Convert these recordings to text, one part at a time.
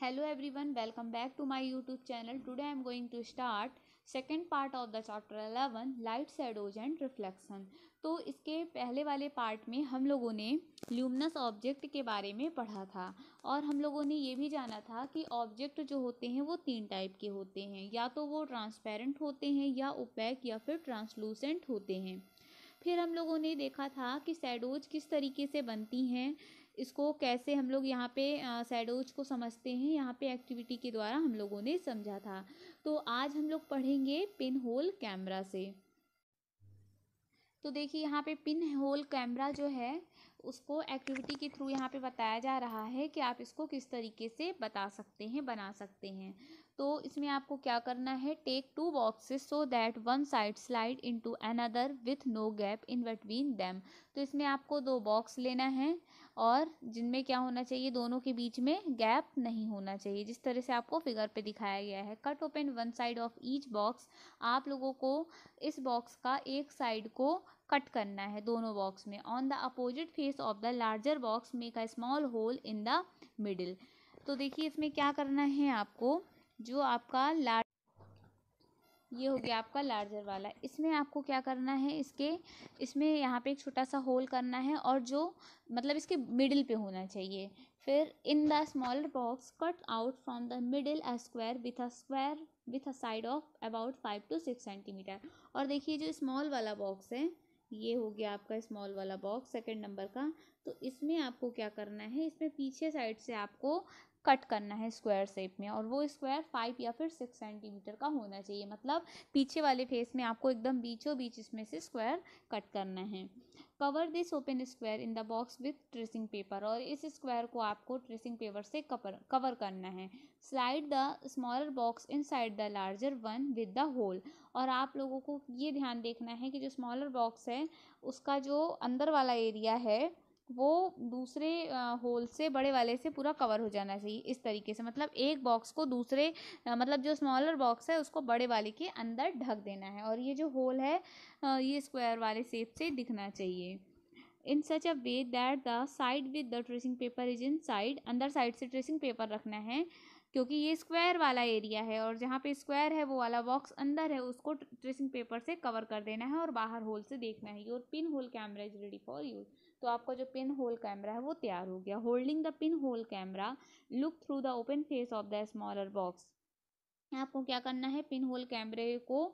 Hello everyone, welcome back to my YouTube channel. Today I am going to start second part of the chapter 11 light shadows and reflection. तो इसके पहले वाले part में हम लोगों ने ल्यूमिनस ऑब्जेक्ट के बारे में पढ़ा था और हम लोगों ने ये भी जाना था कि ऑब्जेक्ट जो होते हैं वो तीन टाइप के होते हैं, या तो वो ट्रांसपेरेंट होते हैं या ओपेक या फिर ट्रांसलूसेंट होते हैं। फिर हम लोगों ने देखा था कि शैडोज किस तरीके से बनती हैं, इसको कैसे हम लोग यहाँ पे शैडोज को समझते हैं, यहाँ पे एक्टिविटी के द्वारा हम लोगों ने समझा था। तो आज हम लोग पढ़ेंगे पिन होल कैमरा से। तो देखिए यहाँ पे पिन होल कैमरा जो है उसको एक्टिविटी के थ्रू यहाँ पे बताया जा रहा है कि आप इसको किस तरीके से बता सकते हैं, बना सकते हैं। तो इसमें आपको क्या करना है, take two boxes so that one side slide into another with no gap in between them. तो इसमें आपको दो बॉक्स लेना है और जिनमें क्या होना चाहिए, दोनों के बीच में गैप नहीं होना चाहिए, जिस तरह से आपको फिगर पे दिखाया गया है। Cut open one side of each box, आप लोगों को इस बॉक्स का एक साइड को कट करना है दोनों बॉक्स में। On the opposite face of the larger box make a small hole in the middle. तो देखिए इसमें क्या करना है आपको, जो आपका ये हो गया आपका लार्जर वाला, इसमें आपको क्या करना है, इसमें यहाँ पे एक छोटा सा होल करना है और जो मतलब इसके मिडिल पे होना चाहिए। फिर in the smaller box cut out from the middle a square with a side of about 5 to 6 centimetre. और देखिए जो स्मॉल वाला बॉक्स है, ये हो गया आपका स्मॉल वाला बॉक्स सेकंड नंबर का। तो इसमें आपको क्या करना है, इसमें पीछे साइड से आपको कट करना है स्क्वायर शेप में, और वो स्क्वायर 5 या फिर 6 सेंटीमीटर का होना चाहिए। मतलब पीछे वाले फेस में आपको एकदम बीचों बीच इसमें से स्क्वायर कट करना है। Cover this open square in the box with tracing paper, और इस स्क्वायर को आपको ट्रेसिंग पेपर से कवर करना है। Slide the smaller box inside the larger one with the hole. और आप लोगों को ये ध्यान देखना है कि जो स्मॉलर बॉक्स है उसका जो अंदर वाला एरिया है वो दूसरे होल से, बड़े वाले से पूरा कवर हो जाना चाहिए इस तरीके से। मतलब एक बॉक्स को दूसरे मतलब जो स्मॉलर बॉक्स है उसको बड़े वाले के अंदर ढक देना है, और ये जो होल है ये स्क्वायर वाले शेप से दिखना चाहिए। In such a way that the side with the tracing paper is inside, अंदर साइड से ट्रेसिंग पेपर रखना है क्योंकि ये स्क्वायर वाला एरिया है, और जहाँ पे स्क्वायर है वो वाला बॉक्स अंदर है, उसको ट्रेसिंग पेपर से कवर कर देना है और बाहर होल से देखना है। Your pin hole camera is ready for use. तो आपका जो पिन होल कैमरा है वो तैयार हो गया। Holding the pin hole camera look through the open face of the smaller box. आपको क्या करना है, पिन होल कैमरे को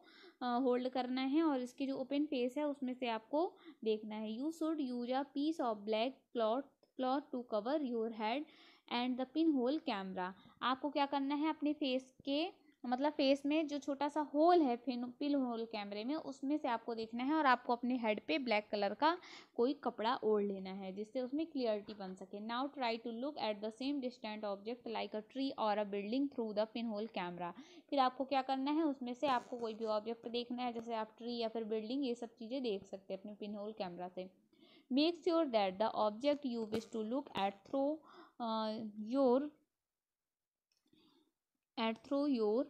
होल्ड करना है और इसकी जो ओपन फेस है उसमें से आपको देखना है। You should use a piece of black cloth to cover your head and the pin hole camera. आपको क्या करना है, अपने फेस के मतलब फेस में जो छोटा सा होल है पिन होल कैमरे में, उसमें से आपको देखना है, और आपको अपने हेड पे ब्लैक कलर का कोई कपड़ा ओढ़ लेना है जिससे उसमें क्लियरिटी बन सके। Now try to look at the same distant object like a tree और a building through the pin hole camera. फिर आपको क्या करना है, उसमें से आपको कोई भी ऑब्जेक्ट देखना है, जैसे आप ट्री या फिर बिल्डिंग, ये सब चीज़ें देख सकते हैं अपने पिन होल कैमरा से। Make sure that the object you wish to look at your through your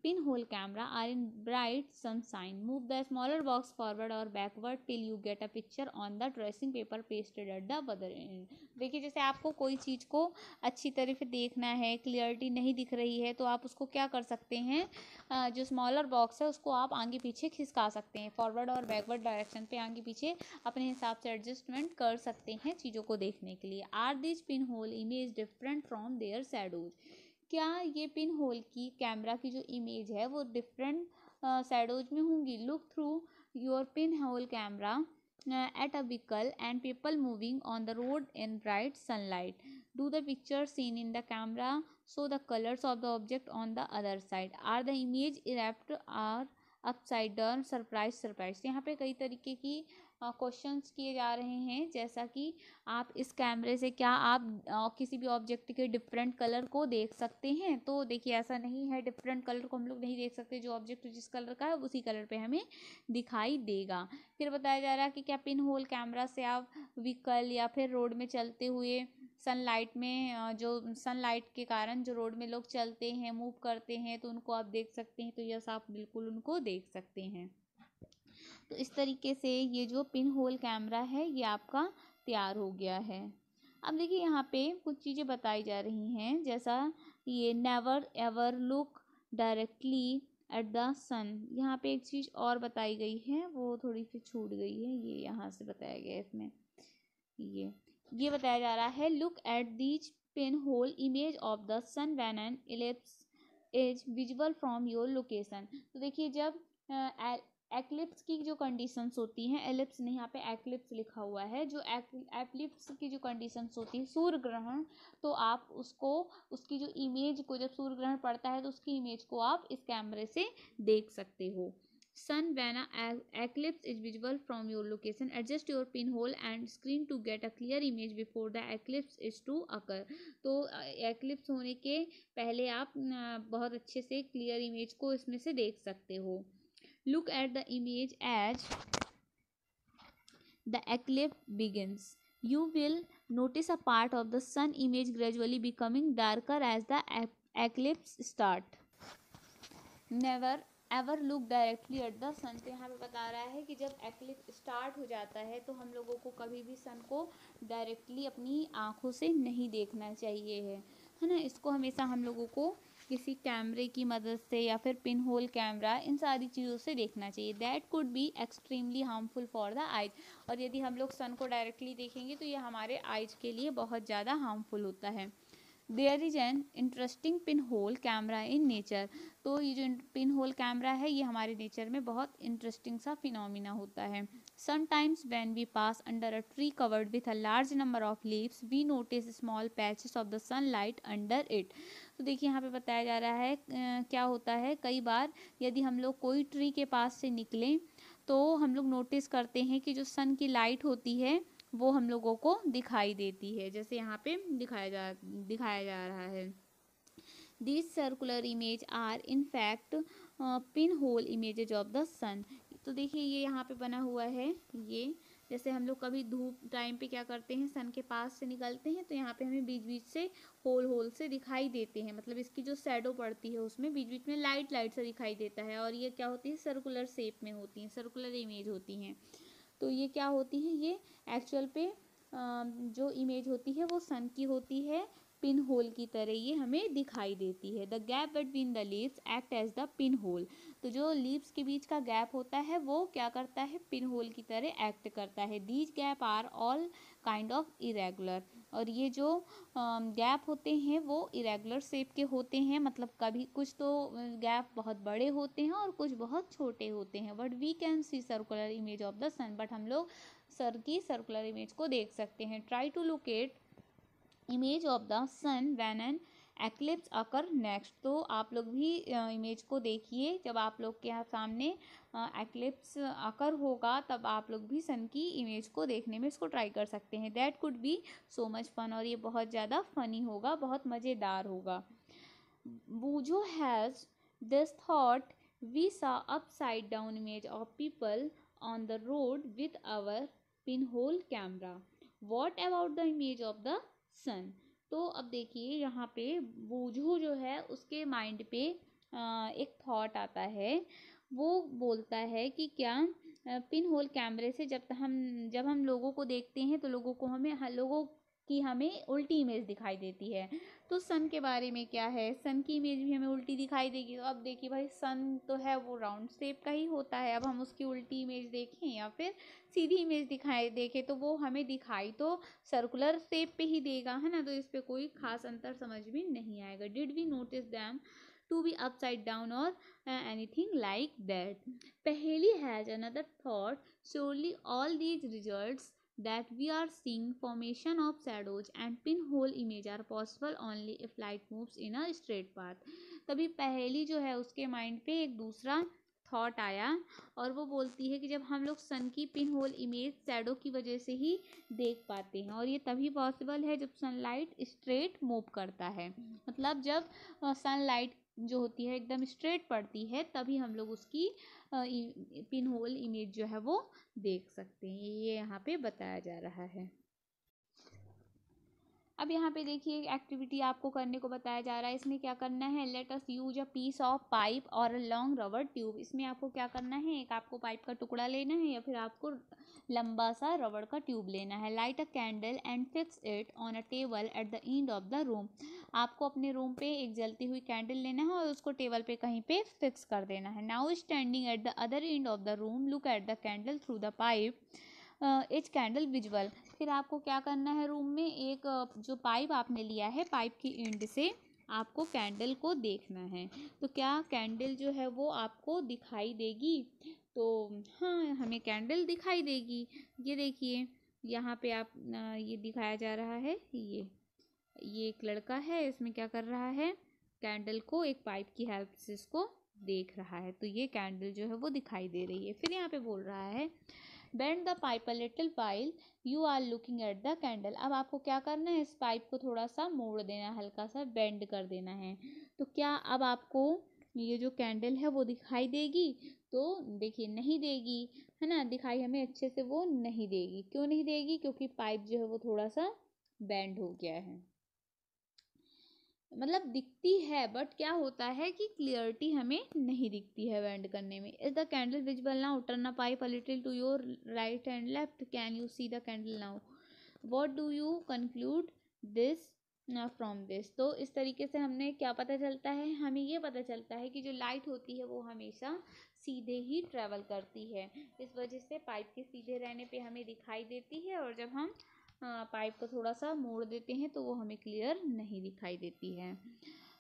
pinhole camera are in bright sunshine. Move the smaller box forward or backward till you get a picture on the tracing paper pasted at the other end. देखिए जैसे आपको कोई चीज़ को अच्छी तरह से देखना है, क्लियरिटी नहीं दिख रही है, तो आप उसको क्या कर सकते हैं, जो स्मॉलर बॉक्स है उसको आप आगे पीछे खिसका सकते हैं, फॉरवर्ड और बैकवर्ड डायरेक्शन पे आगे पीछे अपने हिसाब से एडजस्टमेंट कर सकते हैं चीज़ों को देखने के लिए। Are this pin hole image different from their shadows. क्या ये पिन होल की कैमरा की जो इमेज है वो डिफरेंट शैडोज में होंगी। Look through your pin hole camera at a vehicle and people moving on the road in bright sunlight. Do the picture seen in the camera so the colours of the object on the other side are the image erect are upside down surprise. यहाँ पे कई तरीके की questions किए जा रहे हैं, जैसा कि आप इस कैमरे से क्या आप किसी भी ऑब्जेक्ट के डिफरेंट कलर को देख सकते हैं। तो देखिए ऐसा नहीं है, डिफरेंट कलर को हम लोग नहीं देख सकते, जो ऑब्जेक्ट जिस कलर का है उसी कलर पे हमें दिखाई देगा। फिर बताया जा रहा है कि क्या पिन होल कैमरा से आप व्हीकल या फिर रोड में चलते हुए सनलाइट में जो सनलाइट के कारण जो रोड में लोग चलते हैं, मूव करते हैं, तो उनको आप देख सकते हैं। तो यस, आप बिल्कुल उनको देख सकते हैं। तो इस तरीके से ये जो पिन होल कैमरा है ये आपका तैयार हो गया है। अब देखिए यहाँ पे कुछ चीज़ें बताई जा रही हैं, जैसा ये never ever look directly at the sun. यहाँ पे एक चीज़ और बताई गई है, वो थोड़ी सी छूट गई है, ये यहाँ से बताया गया है इसमें। ये बताया जा रहा है, look at these pin hole image of the sun when an eclipse is visible from your location. तो देखिए जब एक्लिप्स की जो कंडीशंस होती हैं, एलिप्स नहीं यहाँ पे एक्लिप्स लिखा हुआ है, जो एक्लिप्स की जो कंडीशंस होती है सूर्य ग्रहण, तो आप उसको उसकी जो इमेज को, जब सूर्य ग्रहण पड़ता है तो उसकी इमेज को आप इस कैमरे से देख सकते हो। Sun when an eclipse is visible from your location, adjust your pinhole and screen to get a clear image before the eclipse is to occur। तो eclipse होने के पहले आप बहुत अच्छे से क्लियर इमेज को इसमें से देख सकते हो। Look at the image as the eclipse begins. You will notice a part of the sun image gradually becoming darker as the eclipse start. Never ever look directly at the sun. तो यहाँ पे बता रहा है कि जब eclipse start हो जाता है तो हम लोगों को कभी भी सन को डायरेक्टली अपनी आँखों से नहीं देखना चाहिए है ना। इसको हमेशा हम लोगों को किसी कैमरे की मदद से या फिर पिन होल कैमरा, इन सारी चीज़ों से देखना चाहिए। That could be extremely harmful for the eyes. और यदि हम लोग सन को डायरेक्टली देखेंगे तो ये हमारे आइज के लिए बहुत ज़्यादा हार्मफुल होता है। There is an interesting pin whole camera in nature. तो ये जो पिन होल कैमरा है ये हमारे नेचर में बहुत इंटरेस्टिंग सा फिनोमिना होता है। Sometimes when we pass under a tree covered with a large number of leaves we notice small patches of the sunlight under it. तो देखिए यहाँ पे बताया जा रहा है क्या होता है, कई बार यदि हम लोग कोई ट्री के पास से निकलें तो हम लोग नोटिस करते हैं कि जो सन की लाइट होती है वो हम लोगों को दिखाई देती है, जैसे यहाँ पे दिखाया जा रहा है। These circular image are in fact pinhole images of the sun। तो देखिए ये यहाँ पे बना हुआ है, ये जैसे हम लोग कभी धूप टाइम पे क्या करते हैं, सन के पास से निकलते हैं तो यहाँ पे हमें बीच बीच से होल से दिखाई देते हैं, मतलब इसकी जो शैडो पड़ती है उसमें बीच बीच में लाइट से दिखाई देता है। और ये क्या होती है, सर्कुलर शेप में होती हैं, सर्कुलर इमेज होती हैं। तो ये क्या होती है, ये एक्चुअल पे जो इमेज होती है वो सन की होती है, पिन होल की तरह ये हमें दिखाई देती है। The gap between the leaves act as the pin hole. तो जो लीव्स के बीच का गैप होता है वो क्या करता है, पिन होल की तरह एक्ट करता है। These gap are all kind of irregular. और ये जो गैप होते हैं वो इरेगुलर शेप के होते हैं, मतलब कभी कुछ तो गैप बहुत बड़े होते हैं और कुछ बहुत छोटे होते हैं। But we can see circular image of the sun. But हम लोग सर की सर्कुलर इमेज को देख सकते हैं। Try to locate image of the sun when an eclipse occur next. तो आप लोग भी इमेज को देखिए, जब आप लोग के यहाँ सामने एक्लिप्स अकर होगा तब आप लोग भी सन की इमेज को देखने में इसको ट्राई कर सकते हैं। That could be so much fun. और ये बहुत ज़्यादा फनी होगा, बहुत मज़ेदार होगा। Boojho has this thought, we saw upside down image of people on the road with our pinhole camera. What about the image of the sun? तो अब देखिए यहाँ पे बूझो जो है उसके माइंड पे एक थॉट आता है, वो बोलता है कि क्या पिन होल कैमरे से जब हम लोगों को देखते हैं तो लोगों की हमें उल्टी इमेज दिखाई देती है। तो सन के बारे में क्या है, सन की इमेज भी हमें उल्टी दिखाई देगी। तो अब देखिए भाई, सन तो है वो राउंड शेप का ही होता है, अब हम उसकी उल्टी इमेज देखें या फिर सीधी इमेज देखें तो वो हमें दिखाई तो सर्कुलर शेप पे ही देगा, है ना। तो इस पे कोई खास अंतर समझ में नहीं आएगा। Did we notice them to be upside down or anything like that? Paheli has another thought. Surely all these results that we are seeing, formation of shadows and pinhole image, are possible only if light moves in a straight path। तभी पहेली जो है उसके mind पे एक दूसरा thought आया और वो बोलती है कि जब हम लोग सन की पिन होल इमेज शैडो की वजह से ही देख पाते हैं, और ये तभी पॉसिबल है जब सनलाइट स्ट्रेट मूव करता है। मतलब जब सनलाइट जो होती है एकदम स्ट्रेट पड़ती है तभी हम लोग उसकी पिन होल इमेज जो है वो देख सकते हैं, ये यहाँ पे बताया जा रहा है। अब यहाँ पे देखिए एक्टिविटी आपको करने को बताया जा रहा है। इसमें क्या करना है, let us use a piece of pipe और अ लॉन्ग रबर ट्यूब। इसमें आपको क्या करना है, एक आपको पाइप का टुकड़ा लेना है या फिर आपको लंबा सा रबड़ का ट्यूब लेना है। Light a candle and fix it on a table at the end of the room. आपको अपने रूम पे एक जलती हुई कैंडल लेना है और उसको टेबल पे कहीं पे फिक्स कर देना है। Now standing at the other end of the room look at the candle through the pipe is candle visual. फिर आपको क्या करना है, रूम में एक जो पाइप आपने लिया है, पाइप की एंड से आपको कैंडल को देखना है। तो क्या कैंडल जो है वो आपको दिखाई देगी? तो हाँ, हमें कैंडल दिखाई देगी। ये देखिए यहाँ पे आप ये दिखाया जा रहा है, ये एक लड़का है, इसमें क्या कर रहा है, कैंडल को एक पाइप की हेल्प से इसको देख रहा है। तो ये कैंडल जो है वो दिखाई दे रही है। फिर यहाँ पे बोल रहा है bend the pipe a little while you are looking at the candle. अब आपको क्या करना है, इस पाइप को थोड़ा सा मोड़ देना, हल्का सा बेंड कर देना है। तो क्या अब आपको ये जो कैंडल है वो दिखाई देगी? तो देखिए नहीं देगी, है ना, दिखाई हमें अच्छे से वो नहीं देगी। क्यों नहीं देगी? क्योंकि पाइप जो है वो थोड़ा सा बेंड हो गया है। मतलब दिखती है बट क्या होता है कि क्लियरिटी हमें नहीं दिखती है बेंड करने में। Is the candle visible now? Turn a pipe a little to your right and left. Can you see the candle now? What do you conclude this from this? तो इस तरीके से हमने क्या पता चलता है, हमें ये पता चलता है कि जो लाइट होती है वो हमेशा सीधे ही ट्रेवल करती है। इस वजह से पाइप के सीधे रहने पे हमें दिखाई देती है, और जब हम पाइप को थोड़ा सा मोड़ देते हैं तो वो हमें क्लियर नहीं दिखाई देती है।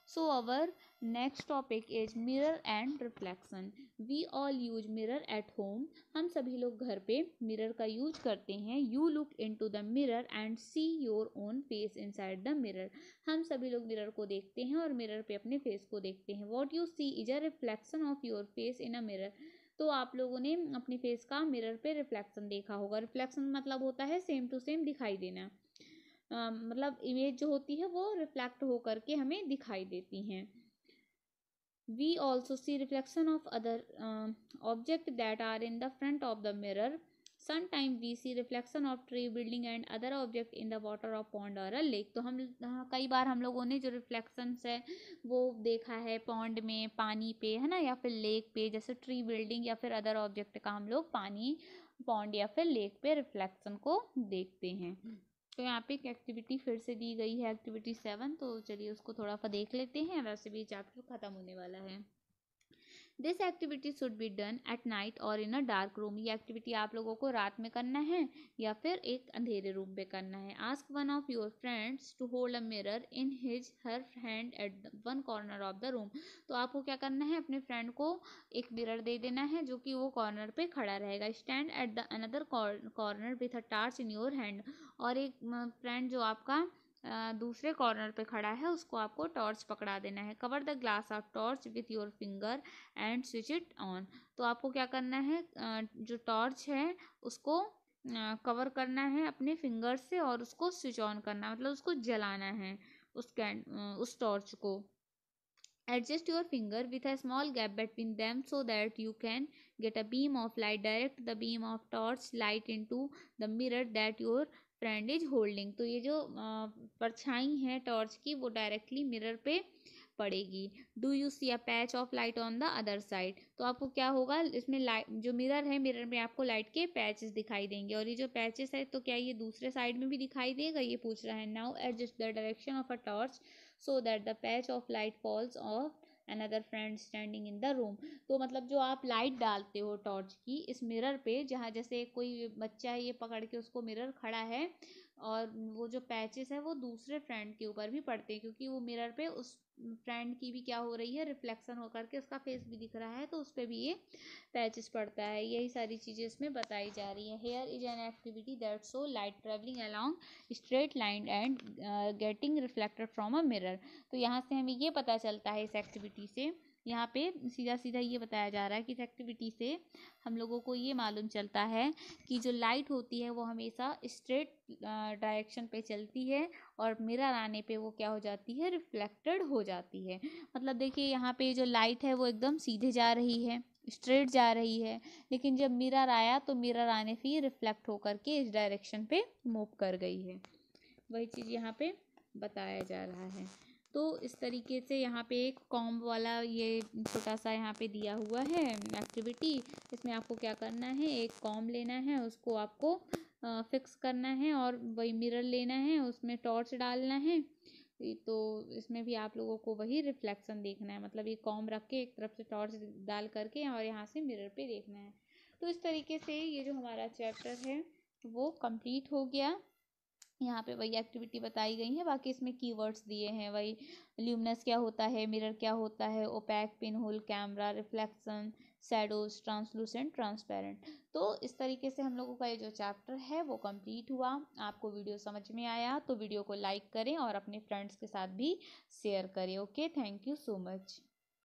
So our next topic is mirror and reflection. We all use mirror at home. हम सभी लोग घर पे मिरर का यूज करते हैं। You look into the mirror and see your own face inside the mirror. हम सभी लोग मिरर को देखते हैं और मिरर पे अपने फेस को देखते हैं। What you see is a reflection of your face in a mirror. तो आप लोगों ने अपनी फेस का मिरर पे रिफ्लेक्शन देखा होगा। रिफ्लेक्शन मतलब होता है सेम टू सेम दिखाई देना। मतलब इमेज जो होती है वो रिफ्लेक्ट हो करके हमें दिखाई देती हैं। We also see reflection of other objects that are in the front of the mirror. Sometimes we see reflection of tree, building and other object in the water of pond or a lake. तो हम कई बार हम लोगों ने जो reflections है वो देखा है पॉन्ड में, पानी पे, है ना, या फिर लेक पे, जैसे ट्री, बिल्डिंग या फिर अदर ऑब्जेक्ट का हम लोग पानी, पॉन्ड या फिर लेक पे रिफ्लेक्शन को देखते हैं। तो यहाँ पे एक एक्टिविटी फिर से दी गई है, एक्टिविटी 7। तो चलिए उसको थोड़ा सा देख लेते हैं, वैसे भी चैप्टर खत्म होने वाला है। This activity should be done at night और इन अ डार्क रूम। ये एक्टिविटी आप लोगों को रात में करना है या फिर एक अंधेरे रूम पे करना है। Ask one of your friends to hold a mirror in his her hand at one corner of the room. तो आपको क्या करना है, अपने फ्रेंड को एक मिरर दे देना है जो कि वो कॉर्नर पे खड़ा रहेगा। Stand at the another corner with a torch in your hand. और एक फ्रेंड जो आपका दूसरे कॉर्नर पे खड़ा है उसको आपको टॉर्च पकड़ा देना है। Cover the glass of torch with your finger and switch it on. तो आपको क्या करना है, जो टॉर्च है उसको कवर करना है अपने फिंगर से और उसको स्विच ऑन करना, मतलब उसको जलाना है उस टॉर्च को। Adjust your finger with a small gap between them so that you can get a beam of light. Direct the beam of torch light into the mirror that your friend is holding. तो ये जो परछाई है torch की वो directly mirror पे पड़ेगी। Do you see a patch of light on the other side. तो आपको क्या होगा, इसमें लाइट, जो मिरर है मिरर में आपको लाइट के पैचेस दिखाई देंगे, और ये जो पैचेस है तो क्या ये दूसरे साइड में भी दिखाई देगा, ये पूछ रहा है। Now adjust the direction of a torch so that the patch of light falls off another friend standing in the room. तो मतलब जो आप लाइट डालते हो टॉर्च की इस मिरर पे, जहाँ जैसे कोई बच्चा ये पकड़ के उसको मिरर खड़ा है और वो जो पैचेस है वो दूसरे फ्रेंड के ऊपर भी पड़ते हैं, क्योंकि वो मिरर पे उस फ्रेंड की भी क्या हो रही है, रिफ्लेक्शन होकर के उसका फेस भी दिख रहा है, तो उस पर भी ये पैचेस पड़ता है। यही सारी चीज़ें इसमें बताई जा रही है। Here is an activity that show light travelling along straight line and getting reflected from a mirror. तो यहाँ से हमें ये पता चलता है इस एक्टिविटी से, यहाँ पे सीधा सीधा ये बताया जा रहा है कि इस एक्टिविटी से हम लोगों को ये मालूम चलता है कि जो लाइट होती है वो हमेशा स्ट्रेट डायरेक्शन पे चलती है और मिरर आने पे वो क्या हो जाती है, रिफ्लेक्टेड हो जाती है। मतलब देखिए यहाँ पे जो लाइट है वो एकदम सीधे जा रही है, स्ट्रेट जा रही है, लेकिन जब मिरर आया तो मिरर आने से रिफ्लेक्ट होकर के इस डायरेक्शन पे मूव कर गई है। वही चीज़ यहाँ पे बताया जा रहा है। तो इस तरीके से यहाँ पे एक कॉम्ब वाला ये छोटा सा यहाँ पे दिया हुआ है एक्टिविटी। इसमें आपको क्या करना है, एक कॉम्ब लेना है, उसको आपको फिक्स करना है और वही मिरर लेना है, उसमें टॉर्च डालना है। तो इसमें भी आप लोगों को वही रिफ्लेक्शन देखना है, मतलब ये कॉम्ब रख के एक तरफ से टॉर्च डाल करके और यहाँ से मिरर पे देखना है। तो इस तरीके से ये जो हमारा चैप्टर है वो कंप्लीट हो गया। यहाँ पे वही एक्टिविटी बताई गई है, बाकी इसमें कीवर्ड्स दिए हैं, वही ल्यूमिनस क्या होता है, मिरर क्या होता है, opaque, pin whole, camera, reflection, shadows, translucent, transparent. तो इस तरीके से हम लोगों का ये जो चैप्टर है वो कंप्लीट हुआ। आपको वीडियो समझ में आया तो वीडियो को लाइक करें और अपने फ्रेंड्स के साथ भी शेयर करें। Okay, thank you so much.